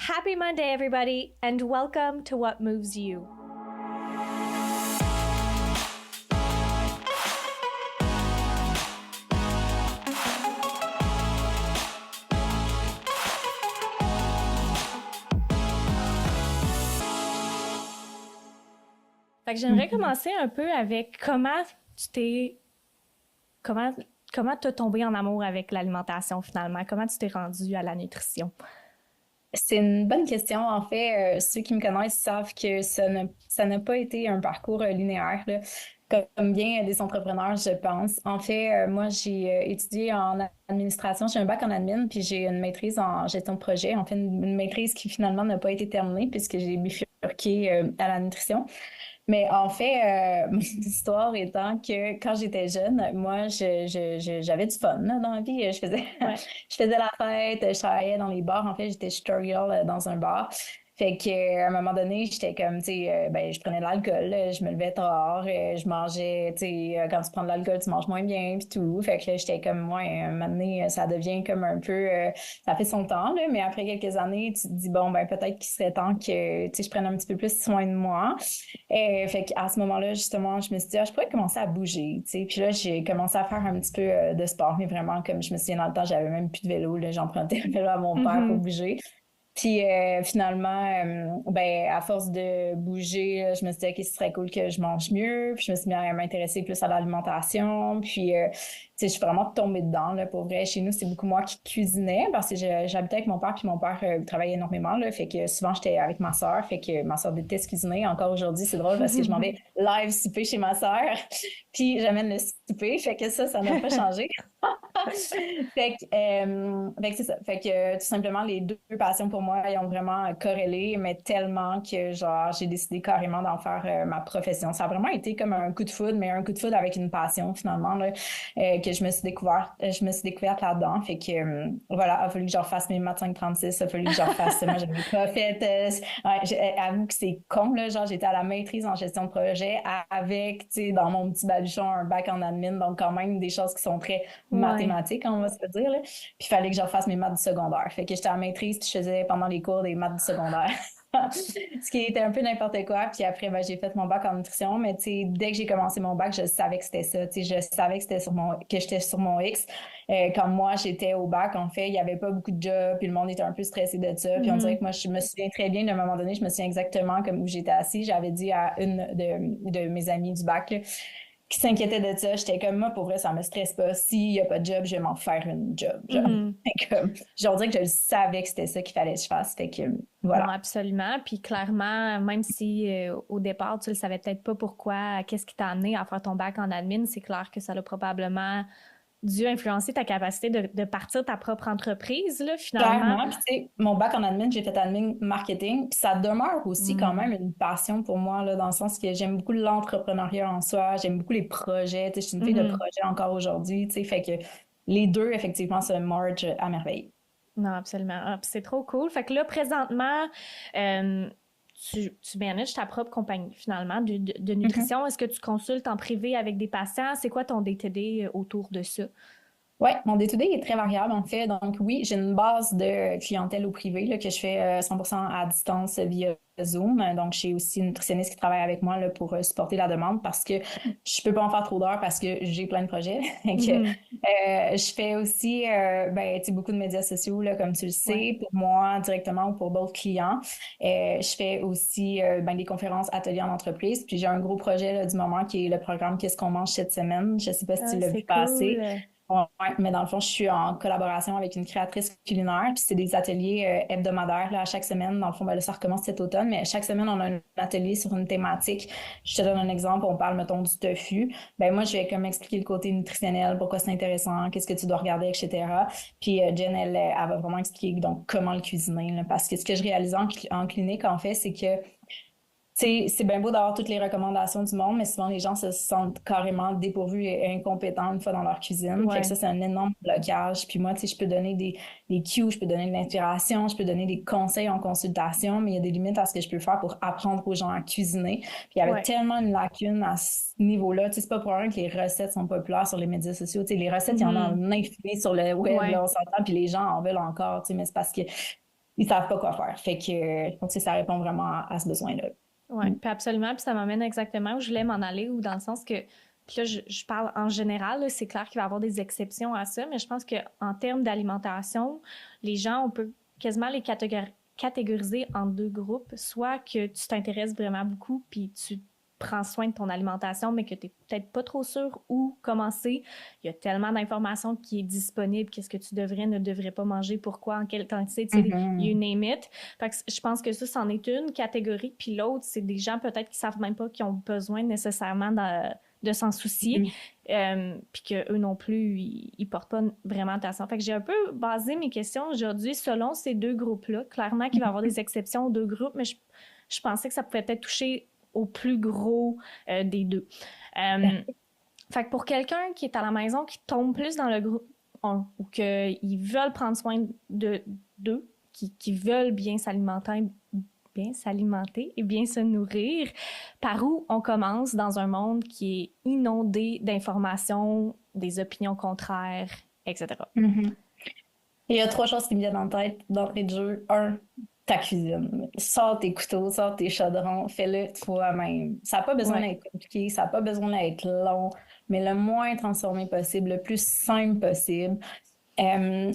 Happy Monday, everybody, and welcome to What Moves You. Fait que j'aimerais commencer un peu avec comment t'as tombé en amour avec l'alimentation finalement? Comment tu t'es rendu à la nutrition? C'est une bonne question. En fait, ceux qui me connaissent savent que ça n'a pas été un parcours linéaire, là, comme bien des entrepreneurs, je pense. En fait, moi, j'ai étudié en administration. J'ai un bac en admin, puis j'ai une maîtrise en gestion de projet. En fait, une maîtrise qui finalement n'a pas été terminée puisque j'ai bifurqué à la nutrition. Mais en fait, mon histoire étant que quand j'étais jeune, moi, j'avais du fun là, dans la vie. Ouais. Je faisais la fête, je travaillais dans les bars. En fait, j'étais shooter girl dans un bar. Fait que, à un moment donné, j'étais comme, tu sais, ben, je prenais de l'alcool, je me levais tard, je mangeais, tu sais, quand tu prends de l'alcool, tu manges moins bien, puis tout. Fait que là, j'étais comme, moi, un moment donné, ça devient comme un peu, ça fait son temps, là, mais après quelques années, tu te dis, bon, ben, peut-être qu'il serait temps que, tu sais, je prenne un petit peu plus soin de moi. Fait qu'à ce moment-là, justement, je me suis dit, ah, je pourrais commencer à bouger, tu sais. Puis là, j'ai commencé à faire un petit peu de sport, mais vraiment, comme je me souviens dans le temps, j'avais même plus de vélo, là, j'empruntais un vélo à mon père pour Mhm. bouger. Puis finalement, ben à force de bouger, je me suis dit que ce serait cool que je mange mieux. Puis je me suis mis à m'intéresser plus à l'alimentation. Puis tu sais, je suis vraiment tombée dedans là. Pour vrai, chez nous, c'est beaucoup moi qui cuisinais parce que j'habitais avec mon père. Puis mon père travaillait énormément là, fait que souvent j'étais avec ma sœur. Fait que ma sœur déteste cuisiner. Encore aujourd'hui, c'est drôle parce que je m'en vais live souper chez ma sœur. Puis j'amène le souper. Fait que ça n'a pas changé. Fait que c'est ça. Fait que tout simplement, les deux passions pour moi, ils ont vraiment corrélé, mais tellement que genre j'ai décidé carrément d'en faire ma profession. Ça a vraiment été comme un coup de foudre, mais un coup de foudre avec une passion finalement là, que je me suis découverte là-dedans. Fait que voilà, il a fallu que je refasse mes maths 536, il a fallu que je refasse. Moi, j'avais pas fait. Ouais, avoue que c'est con là, genre j'étais à la maîtrise en gestion de projet avec, tu sais, dans mon petit baluchon un bac en admin, donc quand même des choses qui sont très Ouais. mathématiques, on va se le dire, là. Puis il fallait que je refasse mes maths du secondaire. Fait que j'étais en maîtrise, puis je faisais pendant les cours des maths du secondaire. Ce qui était un peu n'importe quoi. Puis après, ben, j'ai fait mon bac en nutrition. Mais tu sais, dès que j'ai commencé mon bac, je savais que c'était ça. Tu sais, je savais que que j'étais sur mon X. Quand moi, j'étais au bac, en fait, il y avait pas beaucoup de jobs, puis le monde était un peu stressé de ça. Puis on dirait que Mhm. moi, je me souviens très bien d'un moment donné, je me souviens exactement comme où j'étais assise. J'avais dit à une de mes amies du bac, là, qui s'inquiétait de ça. J'étais comme, moi, pour vrai, ça me stresse pas. S'il y a pas de job, je vais m'en faire une job, genre. Mhm. Fait que, genre, on dirait que je savais que c'était ça qu'il fallait que je fasse. Fait que, Non, voilà. absolument. Puis clairement, même si au départ, tu le savais peut-être pas pourquoi, qu'est-ce qui t'a amené à faire ton bac en admin, c'est clair que ça a probablement dû influencer ta capacité de partir ta propre entreprise, là, finalement. Clairement, puis tu sais, mon bac en admin, j'ai fait admin marketing, puis ça demeure aussi quand Mm. même une passion pour moi, là, dans le sens que j'aime beaucoup l'entrepreneuriat en soi, j'aime beaucoup les projets, tu sais, je suis une fille de Mhm. projet encore aujourd'hui, tu sais, fait que les deux, effectivement, se mergent à merveille. Non, absolument. Ah, puis c'est trop cool. Fait que là, présentement, euh, tu manages ta propre compagnie, finalement, de nutrition. Est-ce que tu consultes en privé avec des patients? C'est quoi ton day-to-day autour de ça? Ouais, mon day-to-day est très variable en fait. Donc oui, j'ai une base de clientèle au privé là, que je fais 100% à distance via Zoom. Donc j'ai aussi une nutritionniste qui travaille avec moi là, pour supporter la demande parce que je peux pas en faire trop d'heures parce que j'ai plein de projets. Et que, Mhm. je fais aussi ben, tu sais, beaucoup de médias sociaux là, comme tu le Ouais. sais, pour moi directement ou pour d'autres clients. Je fais aussi ben, des conférences, ateliers en entreprise. Puis j'ai un gros projet là, du moment qui est le programme Qu'est-ce qu'on mange cette semaine. Je sais pas si tu Ah, l'as vu c'est passer. cool. Ouais, mais dans le fond, je suis en collaboration avec une créatrice culinaire, puis c'est des ateliers hebdomadaires là, à chaque semaine. Dans le fond, ben, là, ça recommence cet automne, mais chaque semaine, on a un atelier sur une thématique. Je te donne un exemple, on parle, mettons, du tofu. Ben moi, je vais comme expliquer le côté nutritionnel, pourquoi c'est intéressant, qu'est-ce que tu dois regarder, etc. Puis Jen, elle va vraiment expliquer donc comment le cuisiner, là, parce que ce que je réalise en clinique, en fait, c'est que c'est bien beau d'avoir toutes les recommandations du monde, mais souvent les gens se sentent carrément dépourvus et incompétents une fois dans leur cuisine. Fait que ça, Ouais. c'est un énorme blocage. Puis moi, tu sais, je peux donner des cues, je peux donner de l'inspiration, je peux donner des conseils en consultation, mais il y a des limites à ce que je peux faire pour apprendre aux gens à cuisiner. Puis il y avait Ouais. tellement une lacune à ce niveau-là. Tu sais, c'est pas pour rien que les recettes sont populaires sur les médias sociaux. Tu sais, les recettes, il y en a Mhm. un infini sur le web, là, Ouais. on s'entend, puis les gens en veulent encore. Tu sais, mais c'est parce que ils savent pas quoi faire. Fait que je pense que ça répond vraiment à ce besoin-là. Oui, puis absolument. Puis ça m'amène exactement où je voulais m'en aller, ou dans le sens que, puis là, je parle en général, là, c'est clair qu'il va y avoir des exceptions à ça, mais je pense qu'en termes d'alimentation, les gens, on peut quasiment les catégoriser en deux groupes. Soit que tu t'intéresses vraiment beaucoup, puis tu prends soin de ton alimentation, mais que tu n'es peut-être pas trop sûr où commencer. Il y a tellement d'informations qui est disponible, qu'est-ce que tu devrais, ne devrais pas manger, pourquoi, en quelle quantité, tu sais, you Mhm. name it. Fait que je pense que ça, c'en est une catégorie, puis l'autre, c'est des gens peut-être qui savent même pas qu'ils ont besoin nécessairement de s'en soucier, Mhm. puis qu'eux non plus, ils portent pas vraiment attention. Fait que j'ai un peu basé mes questions aujourd'hui selon ces deux groupes-là. Clairement qu'il va y avoir des exceptions aux deux groupes, mais je pensais que ça pouvait peut-être toucher au plus gros des deux. Fait que pour quelqu'un qui est à la maison, qui tombe plus dans le groupe 1, ou qu'ils veulent prendre soin d'eux, qui veulent bien s'alimenter et bien se nourrir, par où on commence dans un monde qui est inondé d'informations, des opinions contraires, etc. Mhm. Il y a trois choses qui me viennent en tête d'entrée de jeu. Un, ta cuisine. Sors tes couteaux, sors tes chaudrons, fais-le toi-même. Ça n'a pas besoin Ouais. d'être compliqué, ça n'a pas besoin d'être long, mais le moins transformé possible, le plus simple possible.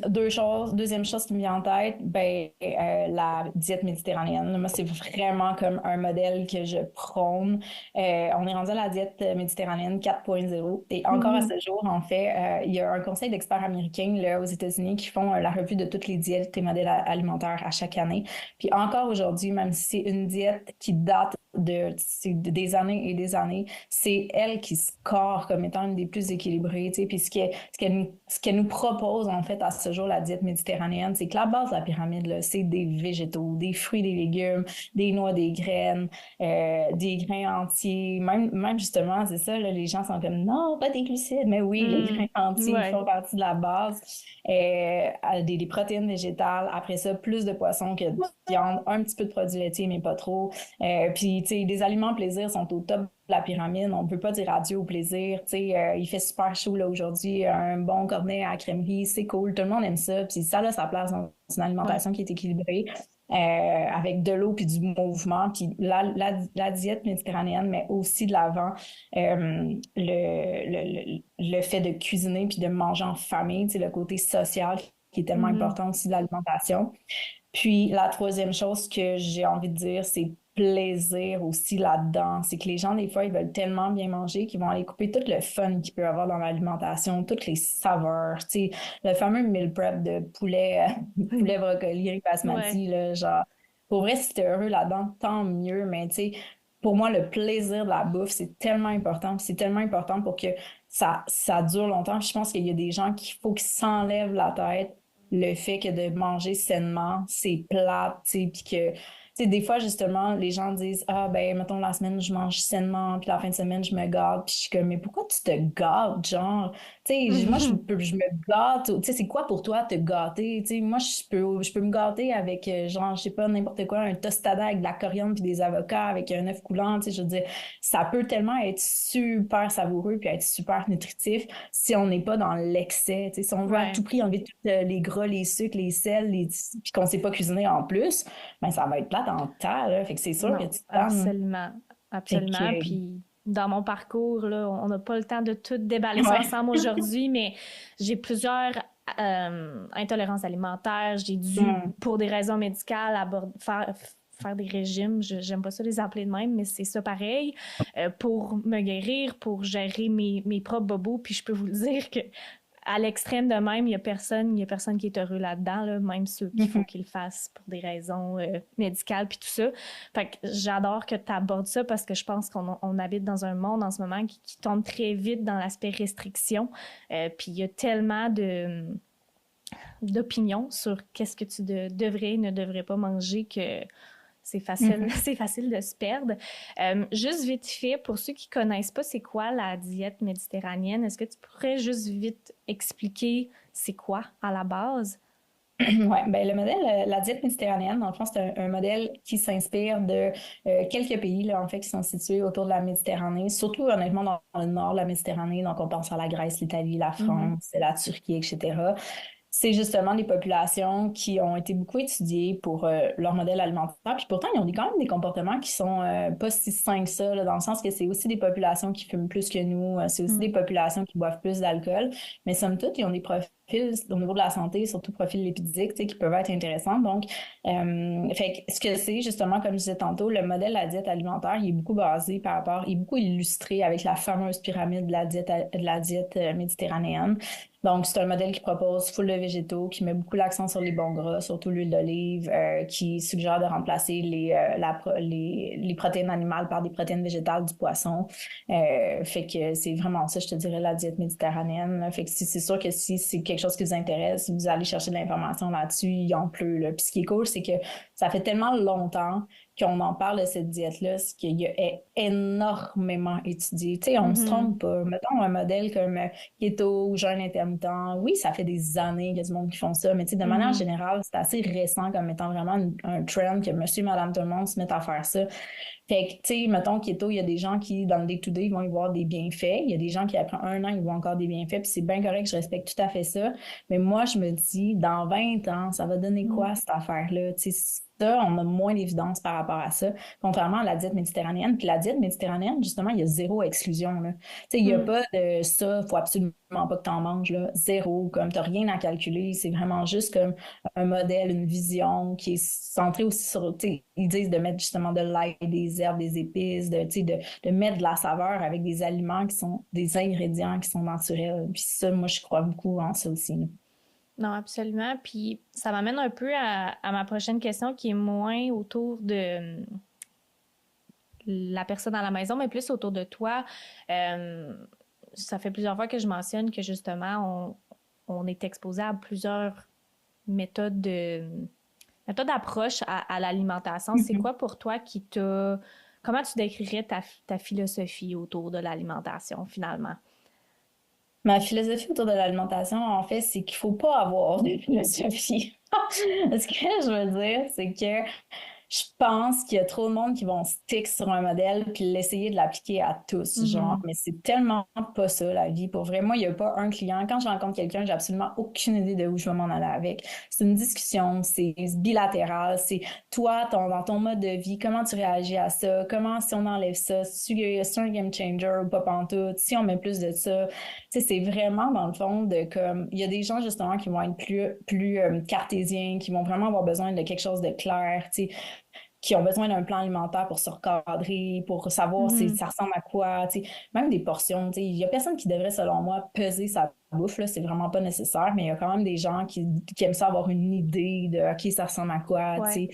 Deuxième chose qui me vient en tête, ben, la diète méditerranéenne. Moi, c'est vraiment comme un modèle que je prône. On est rendu à la diète méditerranéenne 4.0 et encore à Mhm. ce jour, en fait, il y a un conseil d'experts américains là, aux États-Unis qui font la revue de toutes les diètes et modèles alimentaires à chaque année. Puis encore aujourd'hui, même si c'est une diète qui date des années et des années, c'est elle qui score comme étant une des plus équilibrées, tu sais, puis ce qu'elle nous propose, en fait, à ce jour, la diète méditerranéenne, c'est que la base de la pyramide, là, c'est des végétaux, des fruits, des légumes, des noix, des graines, des grains entiers, même justement, c'est ça, là, les gens sont comme, non, pas des glucides, mais oui, les grains Mhm. entiers, ils Ouais. font partie de la base, des protéines végétales, après ça, plus de poissons que de viande, un petit peu de produits laitiers, mais pas trop. Puis, tu sais, les aliments plaisir sont au top de la pyramide. On ne peut pas dire adieu au plaisir. Tu sais, il fait super chaud là aujourd'hui. Un bon cornet à la crèmerie, c'est cool. Tout le monde aime ça. Puis ça a sa place dans une Ouais. alimentation qui est équilibrée, avec de l'eau puis du mouvement. Puis la diète méditerranéenne met aussi de l'avant le fait de cuisiner puis de manger en famille. Tu sais, le côté social qui est tellement Mhm. important aussi de l'alimentation. Puis la troisième chose que j'ai envie de dire, c'est plaisir aussi là-dedans. C'est que les gens, des fois, ils veulent tellement bien manger qu'ils vont aller couper tout le fun qu'il peut y avoir dans l'alimentation, toutes les saveurs. Tu sais, le fameux meal prep de poulet, poulet brocoli, riz Ouais. basmati, là, genre, pour vrai, si t'es heureux là-dedans, tant mieux. Mais tu sais, pour moi, le plaisir de la bouffe, c'est tellement important. Puis c'est tellement important pour que ça dure longtemps. Puis je pense qu'il y a des gens qu'il faut qu'ils s'enlèvent la tête le fait que de manger sainement, c'est plate, tu sais, puis que, tu sais, des fois, justement, les gens disent, ah, ben, mettons, la semaine, je mange sainement, puis la fin de semaine, je me gâte, puis je suis comme, mais pourquoi tu te gâtes, genre? Tu sais, moi, je me gâte, tu sais, c'est quoi pour toi te gâter? Tu sais, moi, je peux me gâter avec, genre, je sais pas, n'importe quoi, un tostada avec de la coriandre puis des avocats, avec un œuf coulant, tu sais, je veux dire, ça peut tellement être super savoureux puis être super nutritif si on n'est pas dans l'excès. Tu sais, si on veut à Ouais. tout prix enlever tous les gras, les sucres, les sels, puis qu'on ne sait pas cuisiner en plus, ben ça va être plate en temps, là. Fait que c'est sûr que Non, tu te tannes. absolument. Fait Absolument. que, Puis dans mon parcours, là, on n'a pas le temps de tout déballer ça ouais. ensemble aujourd'hui, mais j'ai plusieurs intolérances alimentaires. J'ai dû, Mm. pour des raisons médicales, faire des régimes. J'aime pas ça les appeler de même, mais c'est ça pareil. Pour me guérir, pour gérer mes propres bobos. Puis je peux vous le dire que à l'extrême de même, il y a personne qui est heureux là-dedans, là, même ceux qu'il faut Mhm. qu'ils le fassent pour des raisons médicales puis tout ça. Fait que j'adore que tu abordes ça parce que je pense qu'on habite dans un monde en ce moment qui tombe très vite dans l'aspect restriction. Puis il y a tellement d'opinions sur qu'est-ce que tu devrais et ne devrais pas manger que c'est facile, Mhm. c'est facile de se perdre. Juste vite fait, pour ceux qui connaissent pas c'est quoi la diète méditerranéenne, est-ce que tu pourrais juste vite expliquer c'est quoi à la base? Ouais, ben le modèle, la diète méditerranéenne, dans le fond, c'est un modèle qui s'inspire de quelques pays, là, en fait, qui sont situés autour de la Méditerranée, surtout, honnêtement, dans le nord de la Méditerranée. Donc, on pense à la Grèce, l'Italie, la Mhm. France, la Turquie, etc. c'est justement des populations qui ont été beaucoup étudiées pour leur modèle alimentaire. Puis pourtant, ils ont quand même des comportements qui sont pas si sains que ça, là, dans le sens que c'est aussi des populations qui fument plus que nous, c'est aussi des Mm. populations qui boivent plus d'alcool. Mais somme toute, ils ont des profils au niveau de la santé, surtout profils lipidiques, tu sais, qui peuvent être intéressants. Donc, fait que ce que c'est, justement, comme je disais tantôt, le modèle de la diète alimentaire, il est beaucoup basé par rapport, il est beaucoup illustré avec la fameuse pyramide de la diète méditerranéenne. Donc, c'est un modèle qui propose full de végétaux, qui met beaucoup l'accent sur les bons gras, surtout l'huile d'olive, qui suggère de remplacer les protéines animales par des protéines végétales du poisson. Fait que c'est vraiment ça, je te dirais, la diète méditerranéenne, là. Fait que c'est sûr que si c'est quelque chose qui vous intéresse, vous allez chercher de l'information là-dessus, il en pleut, là. Puis ce qui est cool, c'est que ça fait tellement longtemps qu'on en parle de cette diète-là, c'est qu'il y a énormément étudié. Tu sais, on se Mhm. trompe pas. Mettons un modèle comme keto ou jeûne intermittent. Oui, ça fait des années qu'il y a du monde qui font ça, mais tu sais, de manière Mhm. générale, c'est assez récent comme étant vraiment un trend que monsieur, madame, tout le monde se met à faire ça. Fait que, tu sais, mettons keto, il y a des gens qui, dans le day-to-day, vont y voir des bienfaits. Il y a des gens qui, après un an, ils voient encore des bienfaits, puis c'est bien correct, je respecte tout à fait ça. Mais moi, je me dis, dans 20 ans, ça va donner quoi, cette affaire-là? Tu sais, ça, on a moins d'évidence par rapport à ça, contrairement à la diète méditerranéenne. Puis la diète méditerranéenne, justement, il y a zéro exclusion, là. Tu sais, il n'y a Mhm. pas de ça, faut absolument pas que tu en manges, là. Zéro, comme t'as rien à calculer. C'est vraiment juste comme un modèle, une vision qui est centrée aussi sur, tu sais, ils disent de mettre justement de l'ail, des herbes, des épices, tu sais, de mettre de la saveur avec des aliments qui sont, des ingrédients qui sont naturels. Puis ça, moi, je crois beaucoup en ça aussi, là. Non, absolument. Puis ça m'amène un peu à ma prochaine question qui est moins autour de la personne à la maison, mais plus autour de toi. Euh, Ça fait plusieurs fois que je mentionne que justement, on est exposé à plusieurs méthodes méthodes d'approche à l'alimentation. C'est Mhm. quoi pour toi qui t'a... Comment tu décrirais ta philosophie autour de l'alimentation, finalement? Ma philosophie autour de l'alimentation, en fait, c'est qu'il faut pas avoir de philosophie. Ce que je veux dire, c'est que je pense qu'il y a trop de monde qui vont stick sur un modèle puis l'essayer de l'appliquer à tous, genre. Mhm. Mais c'est tellement pas ça, la vie. Pour vrai, moi, il n'y a pas un client. Quand je rencontre quelqu'un, j'ai absolument aucune idée de où je vais m'en aller avec. C'est une discussion, c'est bilatéral, c'est toi, dans ton mode de vie, comment tu réagis à ça, comment si on enlève ça, si c'est un game changer ou pas pantoute, si on met plus de ça. Tu sais, c'est vraiment dans le fond de comme il y a des gens justement qui vont être plus cartésiens, qui vont vraiment avoir besoin de quelque chose de clair, tu sais, qui ont besoin d'un plan alimentaire pour se recadrer, pour savoir si Mhm. ça ressemble à quoi, tu sais, même des portions, tu sais, il y a personne qui devrait selon moi peser sa bouffe là, c'est vraiment pas nécessaire, mais il y a quand même des gens qui aiment ça avoir une idée de OK, ça ressemble à quoi, tu Ouais. sais.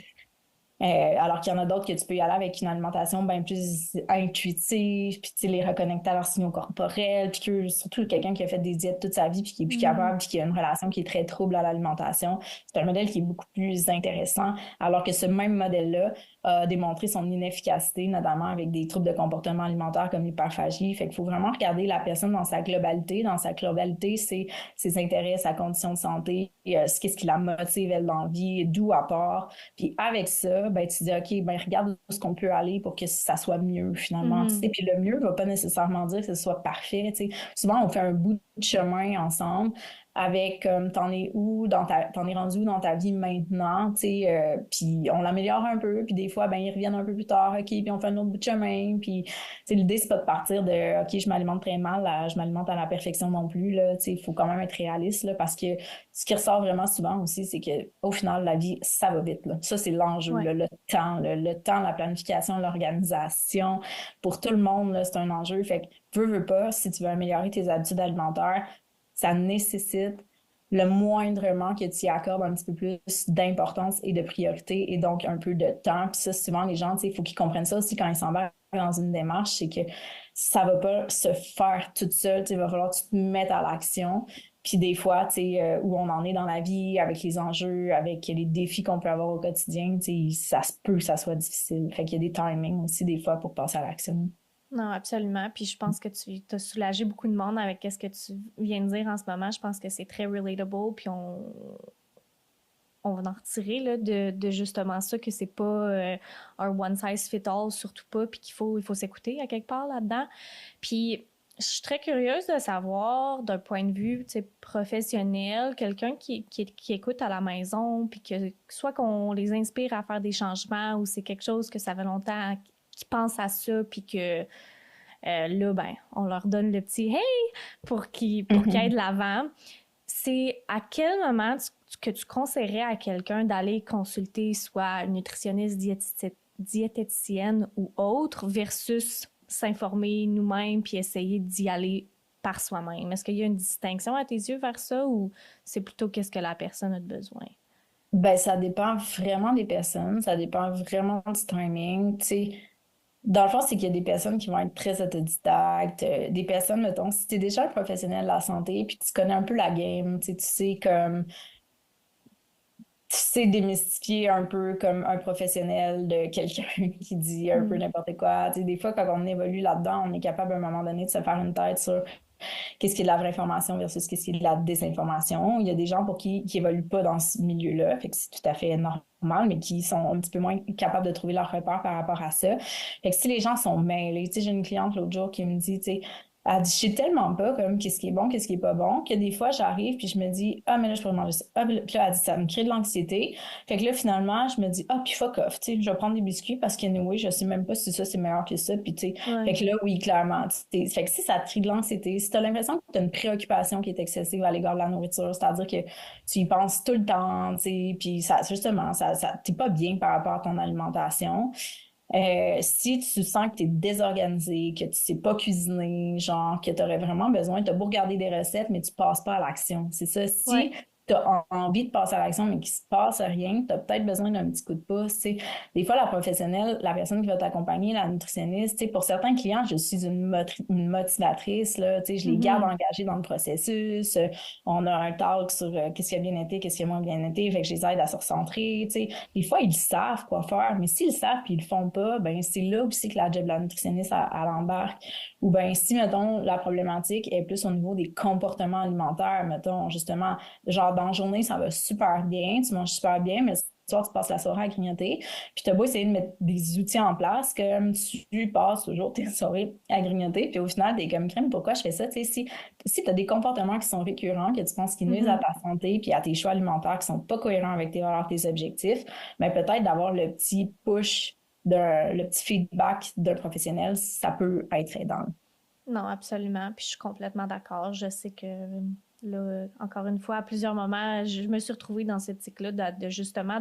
Alors qu'il y en a d'autres que tu peux y aller avec une alimentation bien plus intuitive, puis tu sais, les reconnecter à leurs signaux corporels, puis que surtout quelqu'un qui a fait des diètes toute sa vie, puis qui est plus Mhm. capable, puis qui a une relation qui est très trouble à l'alimentation, c'est un modèle qui est beaucoup plus intéressant, alors que ce même modèle-là a démontré son inefficacité, notamment avec des troubles de comportement alimentaire comme l'hyperphagie. Fait qu'il faut vraiment regarder la personne dans sa globalité. Dans sa globalité, c'est ses intérêts, sa condition de santé, qu'est-ce qui la motive, elle, dans la vie, d'où elle part. Puis avec ça, ben, tu dis, OK, ben, regarde où est-ce qu'on peut aller pour que ça soit mieux, finalement. Tu sais, Mhm. puis le mieux va pas nécessairement dire que ce soit parfait. Tu sais. Souvent, on fait un bout de chemin ensemble avec t'en es où t'en es rendu où dans ta vie maintenant, tu sais, puis on l'améliore un peu, puis des fois, ben, ils reviennent un peu plus tard, OK, puis on fait un autre bout de chemin, puis tu sais, l'idée, c'est pas de partir de, OK, je m'alimente très mal, je m'alimente à la perfection non plus, là, tu sais, il faut quand même être réaliste, là, parce que ce qui ressort vraiment souvent aussi, c'est que au final, la vie, ça va vite, là. Ça, c'est l'enjeu, Ouais. là, le temps, la planification, l'organisation. Pour tout le monde, là, c'est un enjeu. Fait que, veux pas, si tu veux améliorer tes habitudes alimentaires, ça nécessite le moindrement que tu y accordes un petit peu plus d'importance et de priorité et donc un peu de temps. Puis ça, souvent, les gens, tu sais, il faut qu'ils comprennent ça aussi quand ils s'embarquent dans une démarche, c'est que ça va pas se faire toute seule. Tu sais, il va falloir que tu te mettes à l'action. Puis des fois, tu sais, où on en est dans la vie, avec les enjeux, avec les défis qu'on peut avoir au quotidien, tu sais, ça se peut que ça soit difficile. Fait qu'il y a des timings aussi, des fois, pour passer à l'action. Non, absolument. Puis je pense que tu as soulagé beaucoup de monde avec ce que tu viens de dire en ce moment. Je pense que c'est très relatable. Puis on va en retirer là, de justement ça, que c'est pas un one size fit all, surtout pas, puis il faut s'écouter à quelque part là-dedans. Puis Je suis très curieuse de savoir, d'un point de vue, tu sais, professionnel, quelqu'un qui écoute à la maison, puis que soit qu'on les inspire à faire des changements ou c'est quelque chose que ça fait longtemps qu'ils pensent à ça, puis que là, ben, on leur donne le petit «Hey!» pour qu'ils aillent de l'avant. C'est à quel moment que tu conseillerais à quelqu'un d'aller consulter soit une nutritionniste, diététicienne ou autre versus s'informer nous-mêmes puis essayer d'y aller par soi-même? Est-ce qu'il y a une distinction à tes yeux vers ça ou c'est plutôt qu'est-ce que la personne a de besoin? Ben, ça dépend vraiment des personnes, ça dépend vraiment du timing. Tu sais, dans le fond, c'est qu'il y a des personnes qui vont être très autodidactes, des personnes, mettons, si tu es déjà un professionnel de la santé, puis tu connais un peu la game, tu sais, comme tu sais démystifier un peu comme un professionnel de quelqu'un qui dit un peu Mm. n'importe quoi. Tu sais, des fois, quand on évolue là-dedans, on est capable à un moment donné de se faire une tête sur qu'est-ce qui est de la vraie information versus qu'est-ce qui est de la désinformation. Il y a des gens pour qui évoluent pas dans ce milieu-là, fait que c'est tout à fait normal, mais qui sont un petit peu moins capables de trouver leur repère par rapport à ça. Fait que si les gens sont mêlés, tu sais, j'ai une cliente l'autre jour qui me dit, tu sais, elle dit, je sais tellement pas comme qu'est-ce qui est bon, qu'est-ce qui est pas bon, que des fois j'arrive puis je me dis, ah, mais là, je pourrais manger ça. Ah, puis là, elle dit, ça me crée de l'anxiété. Fait que là, finalement, je me dis, ah, puis fuck off, tu sais, je vais prendre des biscuits parce que, anyway, je sais même pas si ça, c'est meilleur que ça. Puis, tu sais, fait Ouais. que là, oui, clairement. Fait que si ça te crée de l'anxiété, si tu as l'impression que tu as une préoccupation qui est excessive à l'égard de la nourriture, c'est-à-dire que tu y penses tout le temps, tu sais, puis ça, justement, t'es pas bien par rapport à ton alimentation. Si tu sens que tu es désorganisé, que tu sais pas cuisiner, genre que tu aurais vraiment besoin, tu as beau regarder des recettes, mais tu passes pas à l'action. C'est ça. Ouais. Si tu as envie de passer à l'action, mais qu'il se passe rien, tu as peut-être besoin d'un petit coup de pouce. Tu sais. Des fois, la professionnelle, la personne qui va t'accompagner, la nutritionniste, tu sais, pour certains clients, je suis une motivatrice, là, tu sais, je les garde Mhm. engagés dans le processus. On a un talk sur qu'est-ce qui a bien été, qu'est-ce qui a moins bien été, fait que je les aide à se recentrer. Tu sais. Des fois, ils savent quoi faire, mais s'ils le savent puis ils le font pas, ben c'est là aussi que la job de la nutritionniste elle embarque. Ou ben si, mettons, la problématique est plus au niveau des comportements alimentaires, mettons, justement, genre dans la journée, ça va super bien, tu manges super bien, mais le soir, tu passes la soirée à grignoter. Puis tu as beau essayer de mettre des outils en place, comme tu passes toujours tes soirées à grignoter, puis au final, t'es comme crème, pourquoi je fais ça? Tu sais, si tu as des comportements qui sont récurrents, que tu penses qu'ils nuisent à Mhm. ta santé, puis à tes choix alimentaires qui sont pas cohérents avec tes valeurs, tes objectifs, mais peut-être d'avoir le petit push, le petit feedback d'un professionnel, ça peut être aidant. Non, absolument. Puis je suis complètement d'accord. Je sais que là, encore une fois, à plusieurs moments, je me suis retrouvée dans cette cycle-là justement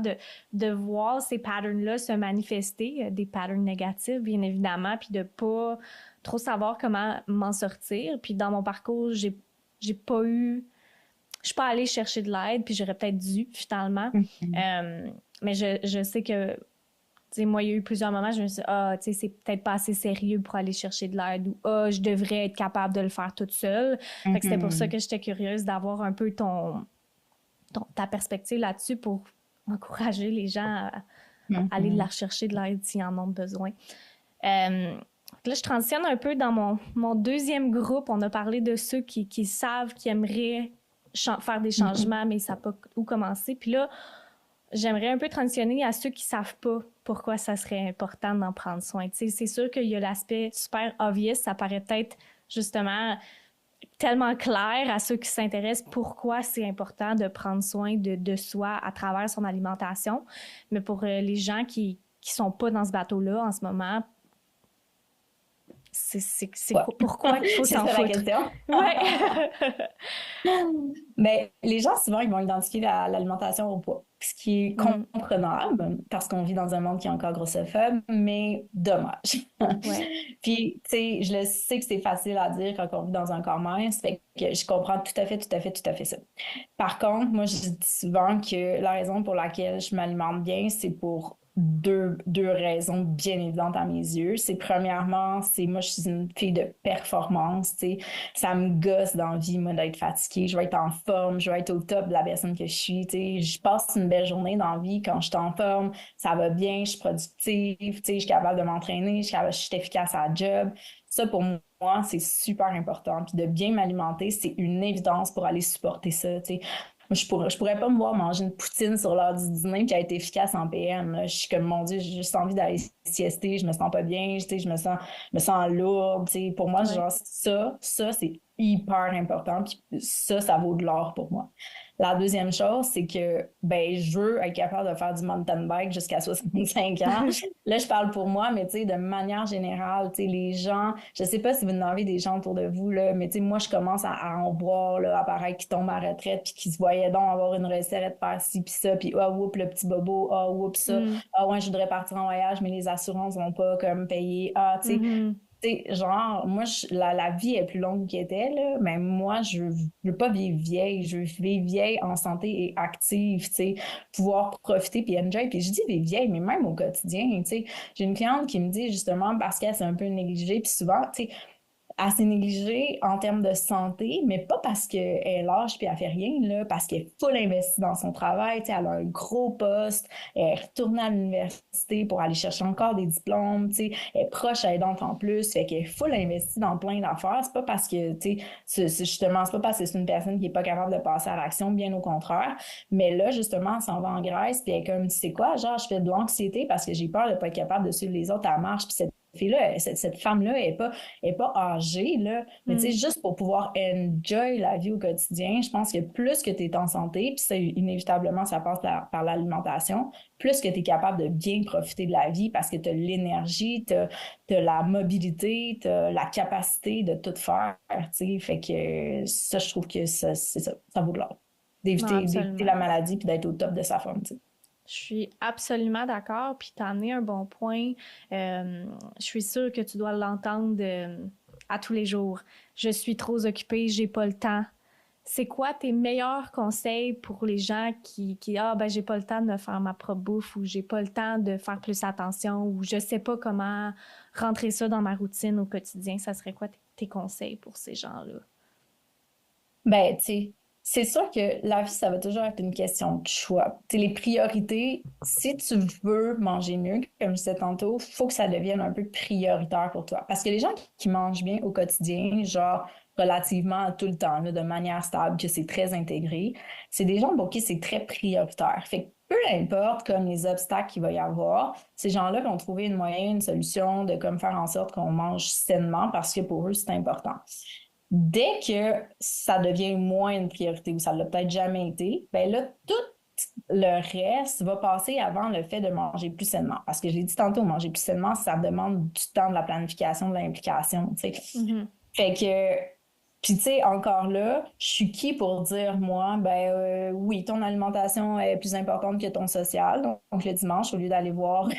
de voir ces patterns-là se manifester, des patterns négatifs, bien évidemment, puis de pas trop savoir comment m'en sortir. Puis dans mon parcours, j'ai pas eu, je suis pas allée chercher de l'aide, puis j'aurais peut-être dû finalement. Mhm. Mais je sais que tu sais, moi, il y a eu plusieurs moments, je me suis dit, ah, tu sais, c'est peut-être pas assez sérieux pour aller chercher de l'aide ou, ah, je devrais être capable de le faire toute seule. Fait que c'était pour ça Mhm. que j'étais curieuse d'avoir un peu ta perspective là-dessus pour encourager les gens à aller la Mhm. rechercher de l'aide s'ils en ont besoin. Là, je transitionne un peu dans mon deuxième groupe. On a parlé de ceux qui savent, qui aimeraient faire des Mhm. changements, mais ils ne savent pas où commencer. Puis là, j'aimerais un peu transitionner à ceux qui savent pas pourquoi ça serait important d'en prendre soin. Tu sais, c'est sûr qu'il y a l'aspect super obvious, ça paraît peut-être justement tellement clair à ceux qui s'intéressent pourquoi c'est important de prendre soin de soi à travers son alimentation. Mais pour les gens qui sont pas dans ce bateau-là en ce moment, c'est Ouais. pourquoi qu'il faut C'est s'en ça la foutre. question. Ouais. Mais les gens, souvent, ils vont identifier l'alimentation au poids, ce qui est Mm, comprenable parce qu'on vit dans un monde qui est encore grossophobe, mais dommage. ouais. Puis, tu sais, je le sais que c'est facile à dire quand on vit dans un corps mince, fait que je comprends tout à fait, tout à fait, tout à fait ça. Par contre, moi, je dis souvent que la raison pour laquelle je m'alimente bien, c'est pour deux raisons bien évidentes à mes yeux. C'est premièrement, c'est moi, je suis une fille de performance, tu sais. Ça me gosse dans la vie, moi, d'être fatiguée. Je vais être en forme, je vais être au top de la personne que je suis, tu sais. Je passe une belle journée dans la vie quand je suis en forme, ça va bien, je suis productive, tu sais, je suis capable de m'entraîner, je suis efficace à la job. Ça, pour moi, c'est super important. Puis de bien m'alimenter, c'est une évidence pour aller supporter ça, tu sais. Je pourrais pas me voir manger une poutine sur l'heure du dîner qui a été efficace en PM, là. Je suis comme, mon Dieu, j'ai juste envie d'aller siester, je me sens pas bien, tu sais, je me sens lourde, tu sais. Pour moi, Ouais. genre, ça, c'est hyper important, puis ça vaut de l'or pour moi. La deuxième chose, c'est que, ben, je veux être capable de faire du mountain bike jusqu'à 65 ans. Là, je parle pour moi, mais tu sais, de manière générale, tu sais, les gens, je sais pas si vous en avez des gens autour de vous, là, mais tu sais, moi, je commence à en voir, là, à paraître qui tombent à la retraite, puis qui se voyaient donc avoir une recette faire ci, puis ça, puis ah, oups, le petit bobo, ah, oups, ça, Mm. ah, ouais, je voudrais partir en voyage, mais les assurances vont pas, comme, payer, ah, tu sais, Mhm. genre, moi, la vie est plus longue qu'elle était, là, mais moi, je veux pas vivre vieille. Je veux vivre vieille en santé et active, tu sais, pouvoir profiter puis enjoy. Puis je dis vivre vieille, mais même au quotidien, tu sais. J'ai une cliente qui me dit justement parce qu'elle s'est un peu négligée, puis souvent, tu sais, assez négligée en termes de santé, mais pas parce qu'elle est lâche puis elle fait rien, là, parce qu'elle est full investie dans son travail, tu sais, elle a un gros poste, elle est retournée à l'université pour aller chercher encore des diplômes, tu sais, elle est proche aidante en plus, fait qu'elle est full investie dans plein d'affaires. C'est pas parce que, tu sais, justement, c'est pas parce que c'est une personne qui est pas capable de passer à l'action, bien au contraire, mais là, justement, elle s'en va en Grèce, puis elle est comme, tu sais quoi, genre, je fais de l'anxiété parce que j'ai peur de pas être capable de suivre les autres à la marche, puis cette fille-là, cette femme-là, elle est pas âgée, là, mais tu sais, Mm. juste pour pouvoir enjoy la vie au quotidien, je pense que plus que tu es en santé, puis ça, inévitablement, ça passe par l'alimentation, plus que tu es capable de bien profiter de la vie parce que tu as l'énergie, tu as la mobilité, tu as la capacité de tout faire, tu sais, fait que ça, je trouve que c'est ça, ça vaut de l'or. Non, D'éviter absolument. la maladie puis d'être au top de sa forme, tu sais. Je suis absolument d'accord, puis t'as amené un bon point. Je suis sûre que tu dois l'entendre à tous les jours. Je suis trop occupée, j'ai pas le temps. C'est quoi tes meilleurs conseils pour les gens ah, ben, j'ai pas le temps de me faire ma propre bouffe ou j'ai pas le temps de faire plus attention ou je sais pas comment rentrer ça dans ma routine au quotidien? Ça serait quoi tes conseils pour ces gens-là? Ben, tu sais, c'est sûr que la vie, ça va toujours être une question de choix. Tu sais, les priorités, si tu veux manger mieux, comme je disais tantôt, faut que ça devienne un peu prioritaire pour toi. Parce que les gens qui mangent bien au quotidien, genre relativement tout le temps, là, de manière stable, que c'est très intégré, c'est des gens pour qui c'est très prioritaire. Fait que peu importe comme les obstacles qu'il va y avoir, ces gens-là vont trouver une moyen, une solution de comme faire en sorte qu'on mange sainement parce que pour eux, c'est important. Dès que ça devient moins une priorité ou ça l'a peut-être jamais été, ben là, tout le reste va passer avant le fait de manger plus sainement. Parce que je l'ai dit tantôt, manger plus sainement, ça demande du temps, de la planification, de l'implication, tu sais. Mhm. Fait que, puis tu sais, encore là, je suis qui pour dire, moi, ben oui, ton alimentation est plus importante que ton social. Donc le dimanche, au lieu d'aller voir,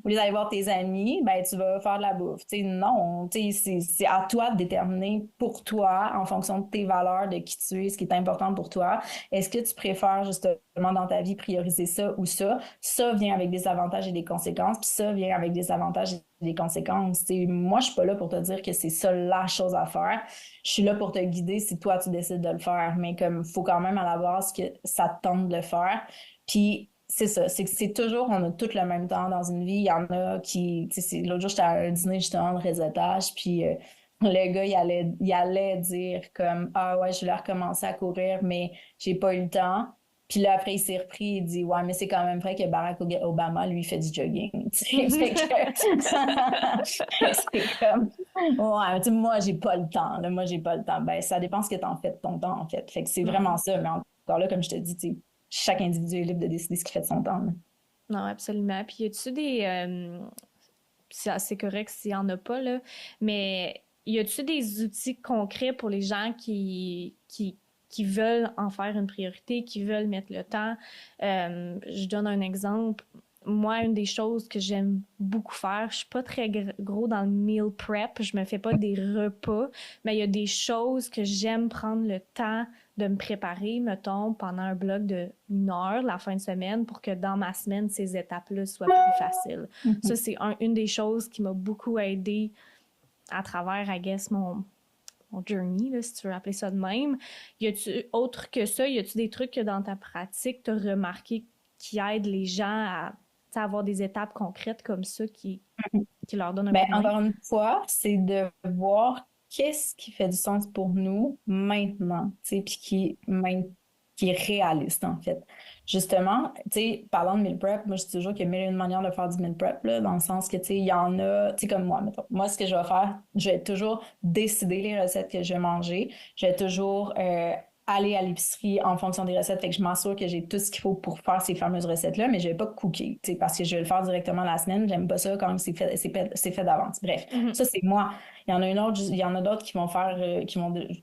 au lieu d'aller voir tes amis, ben tu vas faire de la bouffe. Tu sais, non, tu sais, c'est à toi de déterminer pour toi, en fonction de tes valeurs, de qui tu es, ce qui est important pour toi. Est-ce que tu préfères justement dans ta vie prioriser ça ou ça? Ça vient avec des avantages et des conséquences, puis ça vient avec des avantages et des conséquences. T'sais, moi, je suis pas là pour te dire que c'est ça la chose à faire. Je suis là pour te guider si toi, tu décides de le faire. Mais comme, faut quand même à la base que ça te tente de le faire. Puis, c'est ça, c'est que c'est toujours, on a tout le même temps dans une vie. Il y en a qui, tu sais, l'autre jour, j'étais à un dîner justement de réseautage, puis le gars, il allait dire comme, ah ouais, je voulais recommencer à courir, mais j'ai pas eu le temps. Puis là, après, il s'est repris, il dit, ouais, mais c'est quand même vrai que Barack Obama, lui, fait du jogging. Tu sais, fait que c'est comme, ouais, tu sais, moi, j'ai pas le temps. Là, moi, j'ai pas le temps. Ben, ça dépend ce que t'en fais de ton temps, en fait. Fait que c'est vraiment Mhm. ça. Mais encore là, comme je te dis, tu sais, chaque individu est libre de décider ce qu'il fait de son temps, là. Non, absolument. Puis, y a-tu des. C'est correct s'il n'y en a pas, là, mais y a-tu des outils concrets pour les gens qui veulent en faire une priorité, qui veulent mettre le temps? Je donne un exemple. Moi, une des choses que j'aime beaucoup faire, je suis pas très gros dans le meal prep, je me fais pas des repas, mais il y a des choses que j'aime prendre le temps de me préparer, mettons, pendant un bloc de 1 heure la fin de semaine pour que dans ma semaine, ces étapes-là soient plus faciles. Ça, Mhm. c'est une des choses qui m'a beaucoup aidé à travers, I guess, mon journey, là, si tu veux appeler ça de même. Y a-tu, autre que ça, y a-tu des trucs que dans ta pratique, tu as remarqué qui aident les gens à avoir des étapes concrètes comme ça qui leur donnent un Ben, coup de main? encore une fois, c'est de voir qu'est-ce qui fait du sens pour nous maintenant, tu sais, puis qui qui est réaliste, en fait. Justement, tu sais, parlant de meal prep, moi, je dis toujours qu'il y a mille et une manières de faire du meal prep, là, dans le sens que, tu sais, il y en a, tu sais, comme moi, mettons. Moi, ce que je vais faire, je vais toujours décider les recettes que je vais manger. Je vais toujours aller à l'épicerie en fonction des recettes. Fait que je m'assure que j'ai tout ce qu'il faut pour faire ces fameuses recettes-là, mais je vais pas cooker, tu sais, parce que je vais le faire directement la semaine. J'aime pas ça quand c'est fait d'avance. Bref, Mhm. ça, c'est moi. Il y en a d'autres qui vont faire, tu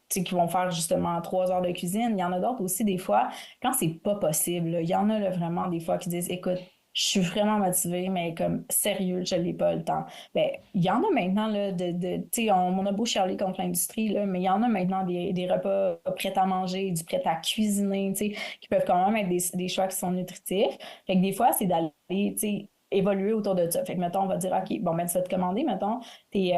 sais, qui vont faire justement 3 heures de cuisine. Il y en a d'autres aussi, des fois, quand c'est pas possible, là, il y en a là, vraiment des fois qui disent, écoute, je suis vraiment motivée, mais comme sérieux, je n'ai pas le temps. Ben, il y en a maintenant, là, tu sais, on a beau chialer contre l'industrie, là, mais il y en a maintenant des repas prêts à manger, du prêt à cuisiner, tu sais, qui peuvent quand même être des choix qui sont nutritifs. Fait que des fois, c'est d'aller, tu sais, évoluer autour de ça. Fait que, mettons, on va dire, OK, bon, ben, tu vas te commander, mettons, tes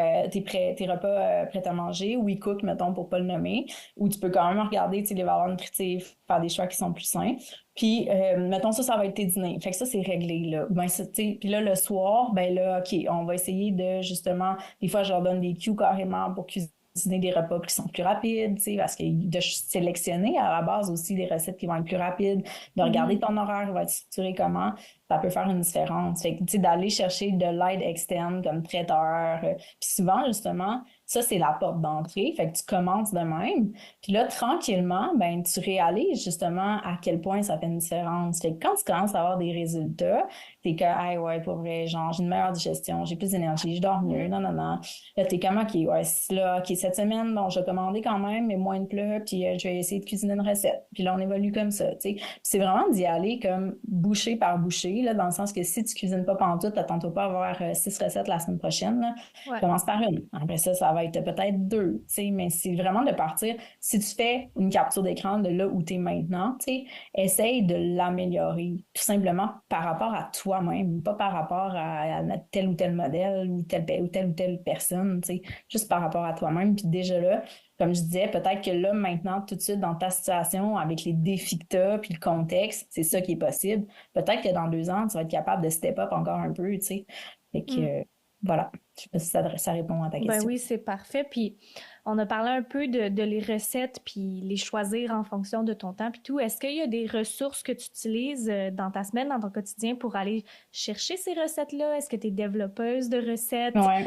repas prêts à manger, ou cook, mettons, pour pas le nommer, ou tu peux quand même regarder, tu sais, les valeurs nutritives, faire des choix qui sont plus sains. Puis, mettons, ça va être tes dîners. Fait que ça, c'est réglé, là. Ben, puis là, le soir, ben là, OK, on va essayer de, justement, des fois, je leur donne des cues carrément pour cuisiner des repas qui sont plus rapides, tu sais, parce que de sélectionner à la base aussi des recettes qui vont être plus rapides, de regarder Mhm. ton horaire, va être structuré comment, ça peut faire une différence. Fait que, tu sais, d'aller chercher de l'aide externe comme traiteur. Puis souvent, justement, ça, c'est la porte d'entrée. Fait que tu commences de même. Puis là, tranquillement, ben, tu réalises justement à quel point ça fait une différence. Fait que quand tu commences à avoir des résultats, t'es que, hey, ouais, pour vrai, genre, j'ai une meilleure digestion, j'ai plus d'énergie, je dors mieux, Mhm. non, non, non. Là, t'es comme, OK, ouais, là, OK, cette semaine, bon, je vais commander quand même, mais moins de plats, puis je vais essayer de cuisiner une recette. Puis là, on évolue comme ça, tu sais. Puis c'est vraiment d'y aller comme bouchée par bouchée, là, dans le sens que si tu cuisines pas pantoute, t'attends-toi pas à avoir 6 recettes la semaine prochaine, là. Ouais. Commence par une. Après ça va être peut-être deux, tu sais, mais c'est vraiment de partir. Si tu fais une capture d'écran de là où tu es maintenant, tu sais, essaye de l'améliorer, tout simplement par rapport à toi-même, pas par rapport à tel ou tel modèle ou telle personne, tu sais, juste par rapport à toi-même. Puis déjà là, comme je disais, peut-être que là, maintenant, tout de suite, dans ta situation, avec les défis que tu as, puis le contexte, c'est ça qui est possible. Peut-être que dans 2 ans, tu vas être capable de step up encore un peu, tu sais. Fait que, Mm. voilà. Je sais pas si ça répond à ta Ben question. oui, c'est parfait. Puis on a parlé un peu de les recettes, puis les choisir en fonction de ton temps, puis tout. Est-ce qu'il y a des ressources que tu utilises dans ta semaine, dans ton quotidien, pour aller chercher ces recettes-là? Est-ce que tu es développeuse de recettes? Ouais.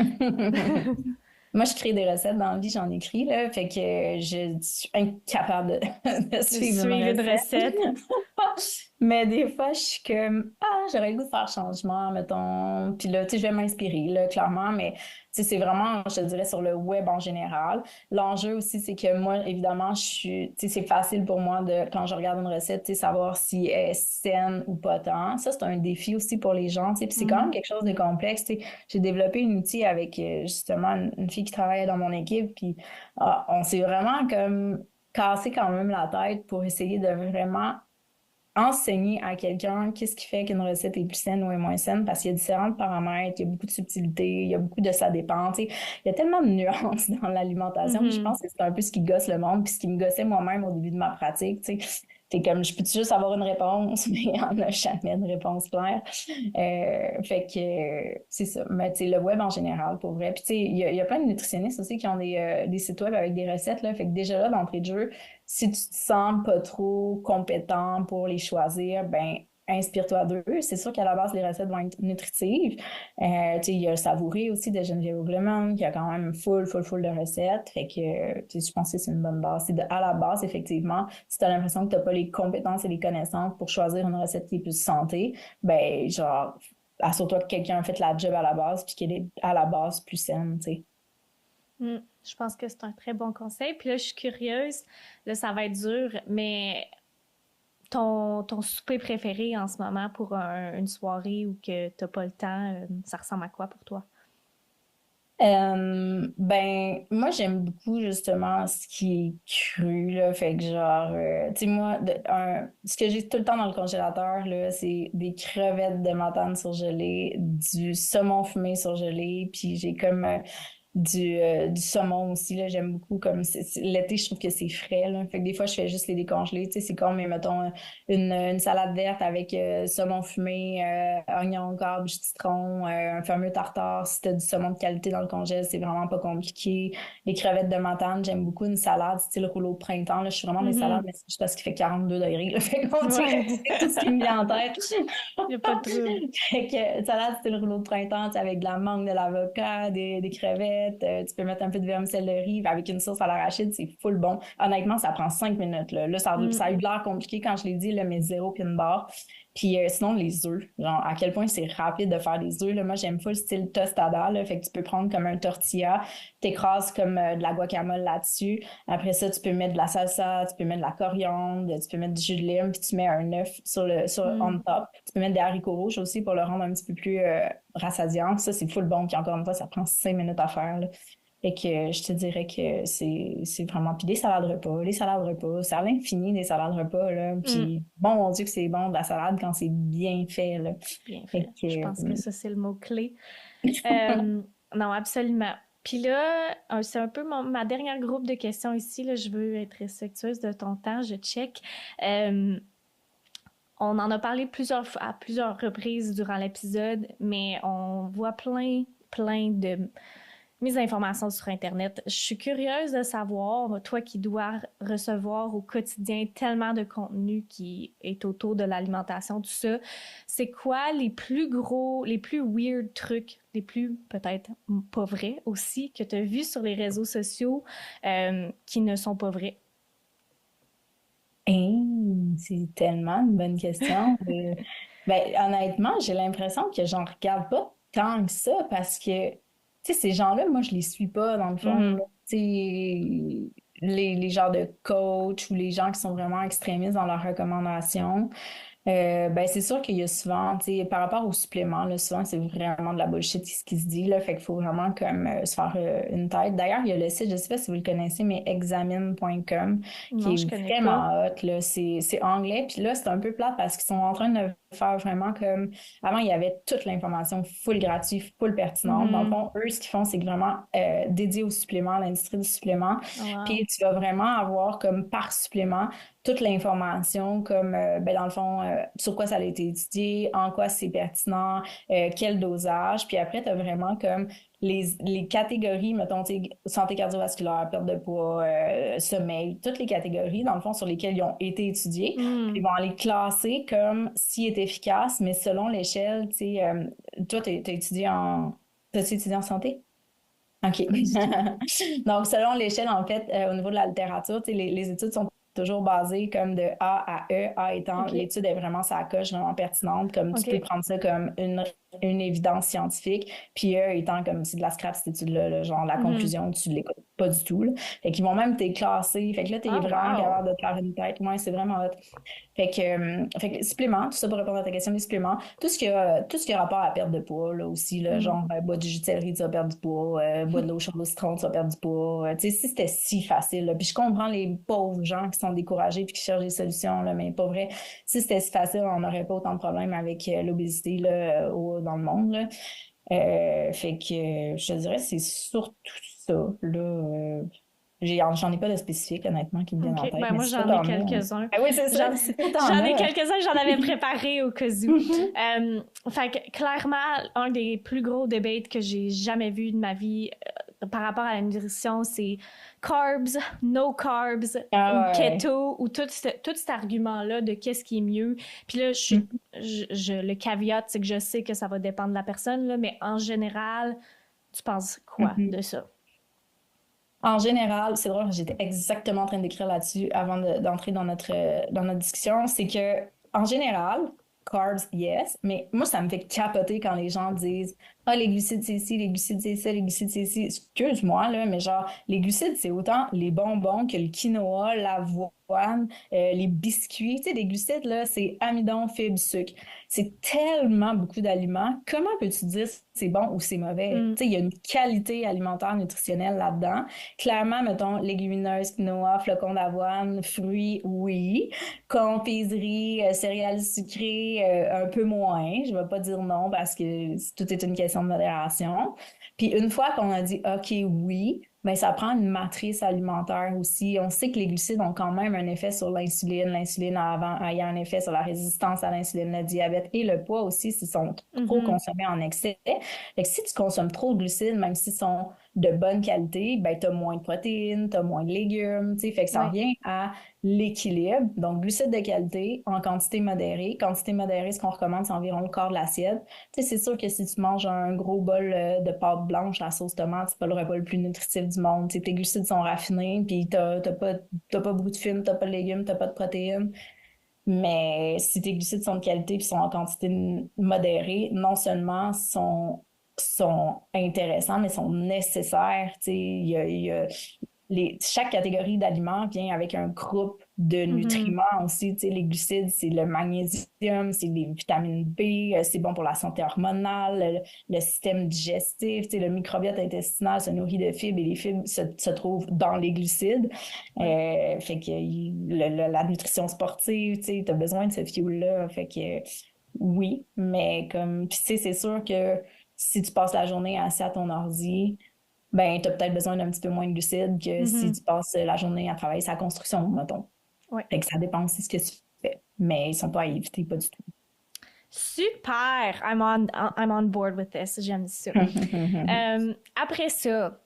Moi, je crée des recettes dans la vie, j'en écris, là. Fait que je suis incapable de De suivre une suivre une recette. recette? Mais des fois, je suis comme, ah, j'aurais le goût de faire changement, mettons. Puis là, tu sais, je vais m'inspirer, là, clairement. Mais, tu sais, c'est vraiment, je te dirais, sur le web en général. L'enjeu aussi, c'est que moi, évidemment, tu sais, c'est facile pour moi de, quand je regarde une recette, tu sais, savoir si elle est saine ou pas tant. Ça, c'est un défi aussi pour les gens, tu sais. Puis c'est quand même Mhm. quelque chose de complexe, tu sais. J'ai développé un outil avec, justement, une fille qui travaillait dans mon équipe. Puis, on s'est vraiment comme cassé quand même la tête pour essayer de vraiment enseigner à quelqu'un qu'est-ce qui fait qu'une recette est plus saine ou est moins saine parce qu'il y a différents paramètres, il y a beaucoup de subtilités, il y a beaucoup de ça dépend. Tu sais, il y a tellement de nuances dans l'alimentation. Puis je Mhm. pense que c'est un peu ce qui gosse le monde, puis ce qui me gossait moi-même au début de ma pratique. Tu sais, c'est comme je peux juste avoir une réponse, mais il n'y en a jamais de réponse claire. Fait que c'est ça. Mais tu sais, le web en général, pour vrai. Puis tu sais, il y a plein de nutritionnistes aussi qui ont des sites web avec des recettes, là. Fait que déjà là, d'entrée de jeu, si tu te sens pas trop compétent pour les choisir, ben inspire-toi d'eux. C'est sûr qu'à la base, les recettes vont être nutritives. Tu sais, il y a le savouré aussi de Geneviève Auglement, qui a quand même full de recettes. Fait que tu sais, je pense que c'est une bonne base. À la base, effectivement, si tu as l'impression que tu n'as pas les compétences et les connaissances pour choisir une recette qui est plus santé, ben genre, assure-toi que quelqu'un a fait la job à la base puis qu'elle est à la base plus saine, tu sais. Mm. Je pense que c'est un très bon conseil. Puis là, je suis curieuse. Là, ça va être dur, mais ton souper préféré en ce moment pour une soirée où que t'as pas le temps, ça ressemble à quoi pour toi? Ben, moi, j'aime beaucoup justement ce qui est cru, là. Fait que genre, tu sais, moi, ce que j'ai tout le temps dans le congélateur, là, c'est des crevettes de matane surgelées, du saumon fumé surgelé, puis j'ai comme du saumon aussi, là, j'aime beaucoup. Comme l'été, je trouve que c'est frais, là. Fait que des fois, je fais juste les décongeler. Tu sais, c'est comme, mettons, une salade verte avec saumon fumé, oignon, courge, citron, un fameux tartare. Si t'as du saumon de qualité dans le congèle, c'est vraiment pas compliqué. Les crevettes de Matane, j'aime beaucoup une salade style rouleau de printemps. Là, je suis vraiment des salades, Mhm. mais c'est juste parce qu'il fait 42 degrés. Là. Fait qu'on dirait Ouais, que c'est tout ce qui me vient en tête. il n'y a pas de trouble. Fait que salade style rouleau de printemps, tu sais, avec de la mangue, de l'avocat, des crevettes. Tu peux mettre un peu de vermicelle de riz avec une sauce à l'arachide, c'est full bon. Honnêtement, ça prend 5 minutes. Là, ça a eu Mm. l'air compliqué quand je l'ai dit, là, mais zéro puis une barre. Puis sinon, les œufs. Genre, à quel point c'est rapide de faire des œufs. Là. Moi, j'aime full style tostada. Là, fait que tu peux prendre comme un tortilla, t'écrases comme de la guacamole là-dessus. Après ça, tu peux mettre de la salsa, tu peux mettre de la coriandre, tu peux mettre du jus de lime, puis tu mets un œuf sur on Mm. top. Tu peux mettre des haricots rouges aussi pour le rendre un petit peu plus rassasiant. Ça, c'est full bon. Puis encore une fois, ça prend 5 minutes à faire. Là. Fait que je te dirais que c'est vraiment... Puis des salades repas, les salades repas, c'est à l'infini des salades repas, là. Mm. Puis bon, on dit que c'est bon de la salade quand c'est bien fait, là. Bien Fait fait. Je que... pense que ça, c'est le mot-clé. Non, absolument. Puis là, c'est un peu ma dernière groupe de questions ici. Là, je veux être respectueuse de ton temps. Je check. Euh, on en a parlé à plusieurs reprises durant l'épisode, mais on voit plein de mes informations sur Internet. Je suis curieuse de savoir, toi qui dois recevoir au quotidien tellement de contenu qui est autour de l'alimentation, tout ça, c'est quoi les plus gros, les plus weird trucs, les plus peut-être pas vrais aussi, que tu as vus sur les réseaux sociaux qui ne sont pas vrais? Hey, c'est tellement une bonne question. Ben, honnêtement, j'ai l'impression que j'en regarde pas tant que ça parce que, tu sais, ces gens-là, moi, je les suis pas dans le fond. Là. Mhm. Tu sais, les genres de coach ou les gens qui sont vraiment extrémistes dans leurs recommandations. Ben c'est sûr qu'il y a souvent, tu sais, par rapport aux suppléments, là, souvent c'est vraiment de la bullshit ce qui se dit, là, fait qu'il faut vraiment comme se faire une tête. D'ailleurs, il y a le site, je sais pas si vous le connaissez, mais examine.com, qui Non, je est connais pas. vraiment hot, là, c'est anglais, puis là, c'est un peu plate parce qu'ils sont en train de faire vraiment comme, avant, il y avait toute l'information full gratuite, full pertinente. Dans le Mhm. fond, eux, ce qu'ils font, c'est que vraiment dédié aux suppléments, à l'industrie du supplément, Oh, wow. puis tu vas vraiment avoir comme par supplément toute l'information, comme ben, dans le fond, sur quoi ça a été étudié, en quoi c'est pertinent, quel dosage. Puis après, tu as vraiment comme les catégories, mettons, tu sais, santé cardiovasculaire, perte de poids, sommeil, toutes les catégories, dans le fond, sur lesquelles ils ont été étudiés. Puis ils Mhm. vont les classer comme s'ils étaient efficaces, mais selon l'échelle, tu sais, toi, t'as-tu étudié en santé? OK. Pas du tout. Donc, selon l'échelle, en fait, au niveau de la littérature, tu sais, les études sont toujours basées comme de A à E, A étant OK. l'étude est vraiment sa coche, vraiment pertinente, comme tu peux OK. prendre ça comme une évidence scientifique, puis E étant comme c'est de la scrap cette étude-là, là, genre la Mhm. conclusion, tu l'écoutes pas du tout. Là. Fait qu'ils vont même t'es classer. Fait que là, t'es Ah, vraiment wow. capable de te faire une tête. Ouais, c'est vraiment hot. Fait que les suppléments, tout ça pour répondre à ta question, les suppléments, tout ce qui a rapport à la perte de poids, là aussi, là, Mhm. genre, bois du jus de céleri, tu vas perdre du poids, bois de l'eau chaude au citron, tu vas perdre du poids. Tu sais, si c'était si facile, là, puis je comprends les pauvres gens qui sont découragés puis qui cherchent des solutions, là, mais pas vrai, si c'était si facile, on n'aurait pas autant de problèmes avec l'obésité, là, dans le monde, là. Fait que, je te dirais, c'est surtout ça, là. J'en ai pas de spécifique, honnêtement, qui me viennent en OK. tête, Ben, mais moi, si toi, j'en ai t'en as. quelques-uns. Ah oui, c'est ça. J'en, Si toi, t'en j'en ai as. quelques-uns, j'en avais préparé au cas où. Fait que, clairement, un des plus gros debates que j'ai jamais vu de ma vie par rapport à la nutrition, c'est carbs, no carbs ou Ah ouais. keto ou tout cet argument-là de qu'est-ce qui est mieux. Puis là, Mhm. le caveat, c'est que je sais que ça va dépendre de la personne, là, mais en général, tu penses quoi Mhm. de ça? En général, c'est drôle, j'étais exactement en train d'écrire là-dessus avant d'entrer dans notre discussion. C'est que, en général, carbs, yes, mais moi, ça me fait capoter quand les gens disent ah, les glucides, c'est ci, les glucides, c'est ça, les glucides, c'est ci. Excuse-moi, là, mais genre, les glucides, c'est autant les bonbons que le quinoa, l'avoine. les biscuits, tu sais, des glucides, là, c'est amidon, fibres, sucre. C'est tellement beaucoup d'aliments. Comment peux-tu dire si c'est bon ou c'est mauvais? Mm. Tu sais, il y a une qualité alimentaire nutritionnelle là-dedans. Clairement, mettons, légumineuses, quinoa, flocons d'avoine, fruits, oui. Confiserie, céréales sucrées, un peu moins. Je vais pas dire non parce que tout est une question de modération. Puis une fois qu'on a dit OK, oui, mais ça prend une matrice alimentaire aussi. On sait que les glucides ont quand même un effet sur l'insuline. L'insuline il y a un effet sur la résistance à l'insuline, le diabète et le poids aussi s'ils sont trop Mhm. consommés en excès. Fait que si tu consommes trop de glucides, même s'ils sont de bonne qualité, ben t'as moins de protéines, t'as moins de légumes, tu sais. Fait que ça Ouais. revient à l'équilibre. Donc, glucides de qualité en quantité modérée. Quantité modérée, ce qu'on recommande, c'est environ le quart de l'assiette. Tu sais, c'est sûr que si tu manges un gros bol de pâte blanche à sauce tomate, c'est pas le repas le plus nutritif du monde. Tu sais, tes glucides sont raffinés, puis t'as pas beaucoup de fibres, t'as pas de légumes, t'as pas de protéines. Mais si tes glucides sont de qualité puis sont en quantité modérée, non seulement sont intéressants, mais sont nécessaires. Tu sais, chaque catégorie d'aliments vient avec un groupe de Mhm. nutriments aussi. Tu sais, les glucides, c'est le magnésium, c'est les vitamines B, c'est bon pour la santé hormonale, le système digestif. Tu sais, le microbiote intestinal se nourrit de fibres et les fibres se trouvent dans les glucides. Ouais. Fait que la nutrition sportive, tu sais, t'as besoin de ce fuel-là. Fait que oui, mais comme, puis tu sais, c'est sûr que si tu passes la journée assis à ton ordi, ben, tu as peut-être besoin d'un petit peu moins de glucides que si Mhm. tu passes la journée à travailler sa construction, mettons. Ouais. Fait que ça dépend aussi de ce que tu fais. Mais ils sont pas à éviter, pas du tout. Super! I'm on board with this. J'aime ça. Après ça,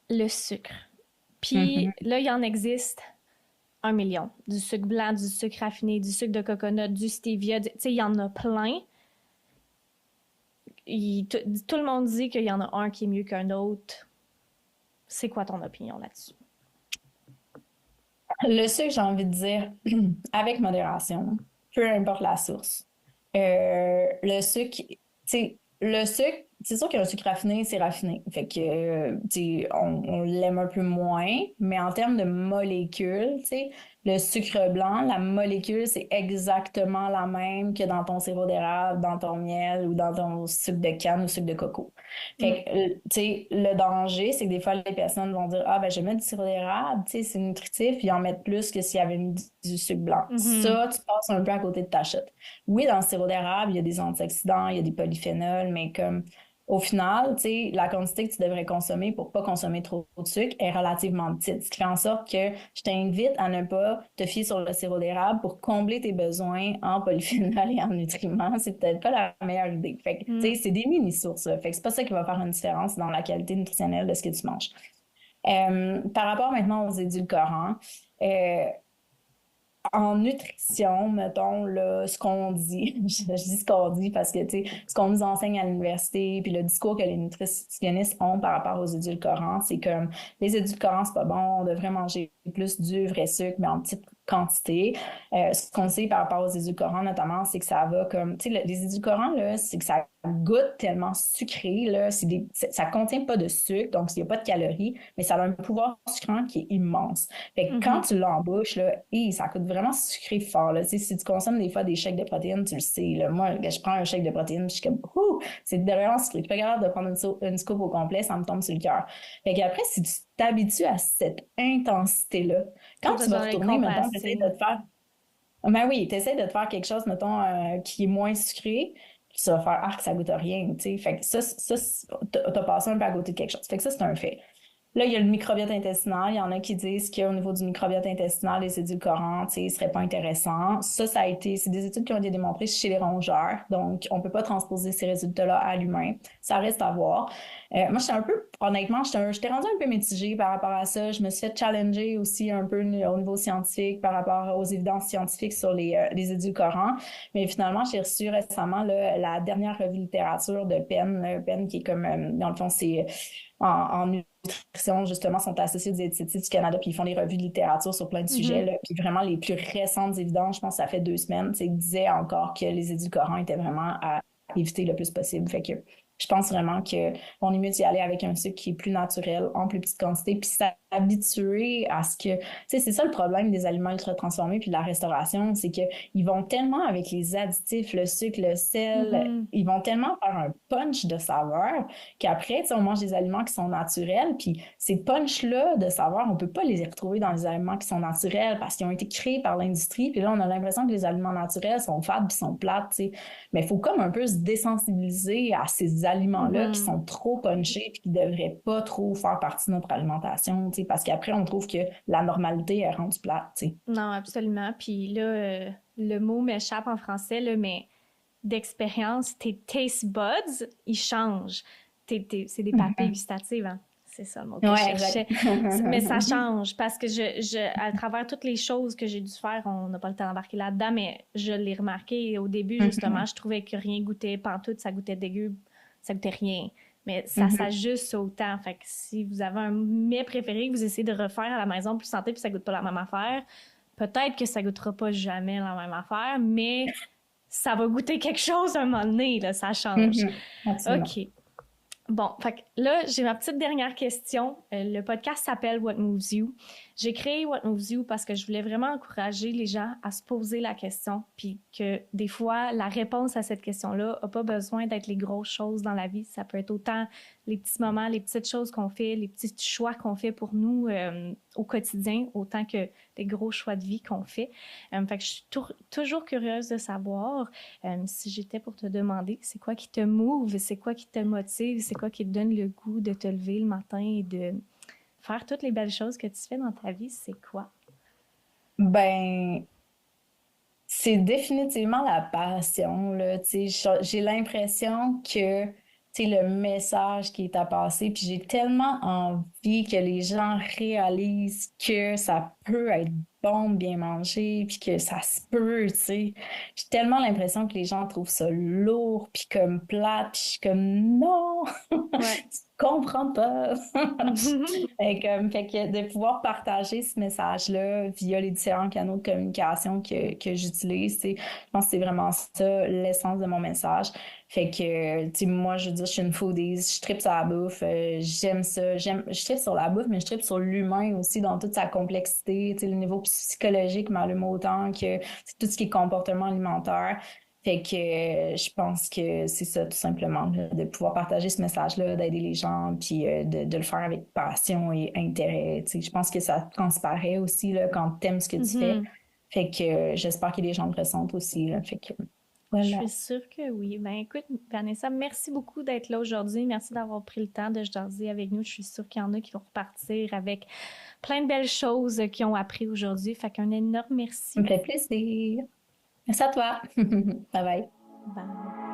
le sucre. Puis là, il en existe 1 million. Du sucre blanc, du sucre raffiné, du sucre de coconut, du stevia. Tu sais, il y en a plein. Tout le monde dit qu'il y en a un qui est mieux qu'un autre. C'est quoi ton opinion là-dessus? Le sucre, j'ai envie de dire, avec modération, peu importe la source. Le sucre, tu sais, le sucre, c'est sûr qu'un sucre raffiné, c'est raffiné. Fait que, tu sais, on l'aime un peu moins, mais en termes de molécules, tu sais, le sucre blanc, la molécule, c'est exactement la même que dans ton sirop d'érable, dans ton miel ou dans ton sucre de canne ou sucre de coco. Mm. Fait que, tu sais, le danger, c'est que des fois, les personnes vont dire, ah, ben, je vais mettre du sirop d'érable, tu sais, c'est nutritif, puis en mettre plus que s'il y avait mis du sucre blanc. Mhm. Ça, tu passes un peu à côté de ta shot. Oui, dans le sirop d'érable, il y a des antioxydants, il y a des polyphénols, mais comme au final, tu sais, la quantité que tu devrais consommer pour pas consommer trop de sucre est relativement petite. Ce qui fait en sorte que je t'invite à ne pas te fier sur le sirop d'érable pour combler tes besoins en polyphénol et en nutriments. C'est peut-être pas la meilleure idée. Fait que, tu sais, Mm. c'est des mini-sources, là. Fait que c'est pas ça qui va faire une différence dans la qualité nutritionnelle de ce que tu manges. Par rapport maintenant aux édulcorants, euh, en nutrition, mettons, là, ce qu'on dit, je dis ce qu'on dit parce que, tu sais, ce qu'on nous enseigne à l'université, puis le discours que les nutritionnistes ont par rapport aux édulcorants, c'est comme, les édulcorants, c'est pas bon, on devrait manger plus du vrai sucre, mais en petite quantité. Ce qu'on sait par rapport aux édulcorants, notamment, c'est que ça va comme, tu sais, les édulcorants, là, c'est que ça goûte tellement sucré, là, ça contient pas de sucre, donc il n'y a pas de calories, mais ça a un pouvoir sucrant qui est immense. Fait que quand Mhm. tu l'embouches, là, ça coûte vraiment sucré fort. Là. Tu sais, si tu consommes des fois des shakes de protéines, tu le sais. Là. Moi, je prends un shake de protéines, je suis comme, ouh, c'est vraiment sucré. Je suis pas capable de prendre une scoop au complet, ça me tombe sur le cœur. Fait qu'après, si tu t'habitues à cette intensité-là, Faut quand que tu ça vas soit retourner, mettons, tu essaies compensé. de te faire. Ben oui, tu essaies de te faire quelque chose, mettons, qui est moins sucré, puis tu vas faire, ah, que ça goûte à rien, tu sais. Fait que t'as passé un peu à côté de quelque chose. Fait que ça, c'est un fait. Là, il y a le microbiote intestinal. Il y en a qui disent qu'au niveau du microbiote intestinal, les édulcorants, tu sais, seraient pas intéressants. C'est des études qui ont été démontrées chez les rongeurs. Donc, on peut pas transposer ces résultats-là à l'humain. Ça reste à voir. Moi, honnêtement, j'étais rendue un peu mitigée par rapport à ça. Je me suis fait challenger aussi un peu au niveau scientifique par rapport aux évidences scientifiques sur les édulcorants. Mais finalement, j'ai reçu récemment là, la dernière revue littérature de Penn, Penn qui est comme, dans le fond, c'est en nutrition, justement, sont associés aux diététiciens du Canada, puis ils font des revues de littérature sur plein de sujets, Mhm. là. Puis vraiment, les plus récentes évidences, je pense que ça fait 2 semaines, ils disaient encore que les édulcorants étaient vraiment à éviter le plus possible. Fait que je pense vraiment qu'on est mieux d'y aller avec un sucre qui est plus naturel, en plus petite quantité, puis s'habituer à ce que... Tu sais, c'est ça le problème des aliments ultra transformés puis de la restauration, c'est qu'ils vont tellement avec les additifs, le sucre, le sel, Mhm. ils vont tellement faire un punch de saveur qu'après, tu sais, on mange des aliments qui sont naturels, puis ces punchs-là de saveur, on peut pas les retrouver dans les aliments qui sont naturels parce qu'ils ont été créés par l'industrie, puis là, on a l'impression que les aliments naturels sont fades puis sont plates, tu sais. Mais il faut comme un peu se désensibiliser à ces aliments-là qui Mhm. sont trop punchés puis qui devraient pas trop faire partie de notre alimentation, tu sais, parce qu'après, on trouve que la normalité est rendue plate, tu sais. Non, absolument. Puis là, le mot m'échappe en français, là, mais d'expérience, tes taste buds, ils changent. C'est des papilles Mhm. gustatives, hein? C'est ça le mot que je Ouais, exact. cherchais. Mais ça change parce que à travers toutes les choses que j'ai dû faire, on n'a pas le temps d'embarquer là-dedans, mais je l'ai remarqué au début, justement, je trouvais que rien goûtait pantoute, ça goûtait dégueu, ça goûtait rien. Mais ça Mhm. s'ajuste au temps. Fait que si vous avez un mets préféré que vous essayez de refaire à la maison plus santé puis ça goûte pas la même affaire, peut-être que ça goûtera pas jamais la même affaire, mais ça va goûter quelque chose un moment donné, là, ça change. Mhm. Absolument. OK. Bon, fait que là, j'ai ma petite dernière question. Le podcast s'appelle What Moves You. J'ai créé What Moves You parce que je voulais vraiment encourager les gens à se poser la question, puis que des fois, la réponse à cette question-là n'a pas besoin d'être les grosses choses dans la vie. Ça peut être autant les petits moments, les petites choses qu'on fait, les petits choix qu'on fait pour nous au quotidien, autant que les gros choix de vie qu'on fait. Fait que je suis toujours curieuse de savoir si j'étais pour te demander, c'est quoi qui te move, c'est quoi qui te motive, c'est quoi qui te donne le goût de te lever le matin et de faire toutes les belles choses que tu fais dans ta vie, c'est quoi? Ben, c'est définitivement la passion, là, tu sais, j'ai l'impression que, tu sais, le message qui est à passer, puis j'ai tellement envie que les gens réalisent que ça peut être bon de bien manger, puis que ça se peut, tu sais. J'ai tellement l'impression que les gens trouvent ça lourd, puis comme plate, puis je suis comme, non, Ouais. tu comprends pas. Fait que de pouvoir partager ce message-là via les différents canaux de communication que j'utilise, tu sais, je pense que c'est vraiment ça l'essence de mon message. Fait que, tu sais, moi, je veux dire, je suis une foodie, je tripe sur la bouffe, j'aime ça, je tripe sur la bouffe, mais je tripe sur l'humain aussi dans toute sa complexité, tu sais, le niveau psychologique m'allume autant que tout ce qui est comportement alimentaire. Fait que je pense que c'est ça, tout simplement, là, de pouvoir partager ce message-là, d'aider les gens, puis de le faire avec passion et intérêt. Tu sais, je pense que ça transparaît aussi là, quand tu aimes ce que tu fais. Mhm. Fait que j'espère que les gens le ressentent aussi. Là. Fait que Je voilà. suis sûre que oui. Ben écoute, Vanessa, merci beaucoup d'être là aujourd'hui. Merci d'avoir pris le temps de jaser avec nous. Je suis sûre qu'il y en a qui vont repartir avec plein de belles choses qu'ils ont appris aujourd'hui. Fait qu'un énorme Ça me merci. fait plaisir. Merci à toi. Bye bye. Bye.